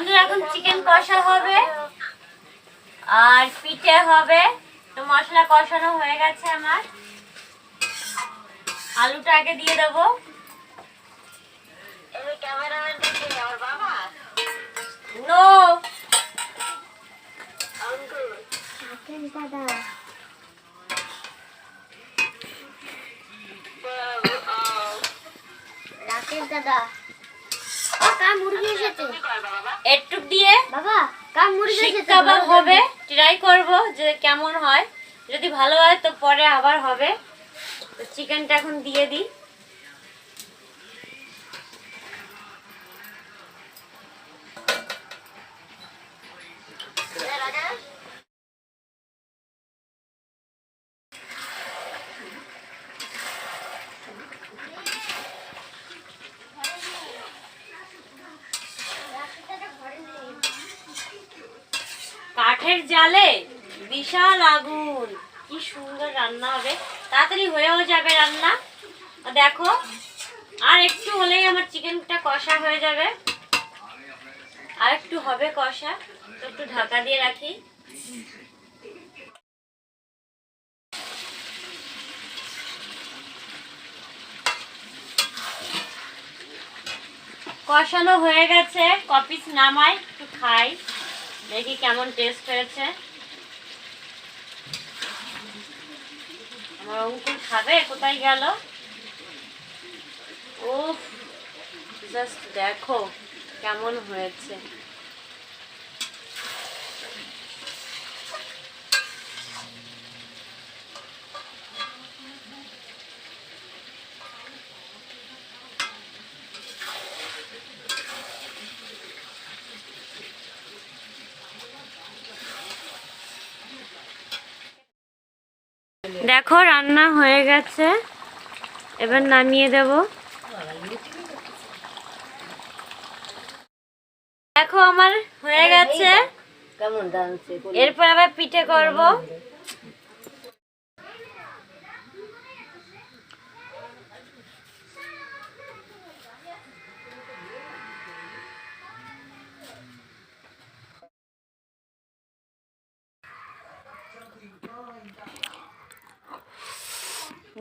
বন্ধুরা এখন চিকেন কষা হবে আর পিঠে হবে। তো মশলা কষানো হয়ে গেছে আমার। আলুটা আগে দিয়ে দেবো। নো রাকেশ দাদা মুরগি এসেছে একটু দিয়ে বাবা মুরগি শিক কাবাব হবে। ট্রাই করব যে কেমন হয়, যদি ভালো হয় তো পরে আবার হবে। তো চিকেনটা এখন দিয়ে দিই। কাঠের জালে বিশাল আগুন, কি সুন্দর রান্না হবে। তাড়াতাড়ি হয়েও যাবে রান্না। দেখো আর একটু হলেই আমার চিকেনটা কষা হয়ে যাবে। আর একটু হবে কষা, তো একটু ঢাকা দিয়ে রাখি। কষানো হয়ে গেছে, কপিস নামাই একটু খাই, দেখি কেমন টেস্ট হয়েছে। আমার অঙ্কুর খাবে, কোথায় গেল? ও জাস্ট দেখো কেমন হয়েছে। দেখো রান্না হয়ে গেছে, এবার নামিয়ে দেব। দেখো আমার হয়ে গেছে, এরপর আবার পিঠে করব।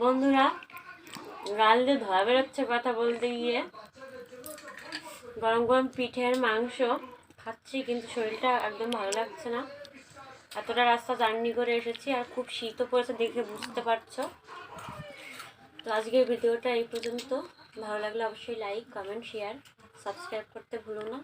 বন্ধুরা গালে ধোয়া বেরোচ্ছে কথা বলতে গিয়ে। গরম গরম পিঠের মাংস খাচ্ছি, কিন্তু শরীরটা একদম ভালো লাগছে না। এতটা রাস্তা জার্নি করে এসেছি, আর খুব শীতও পড়েছে, দেখে বুঝতে পারছো। তো আজকের ভিডিওটা এই পর্যন্ত। ভালো লাগলে অবশ্যই লাইক, কমেন্ট, শেয়ার, সাবস্ক্রাইব করতে ভুলো না।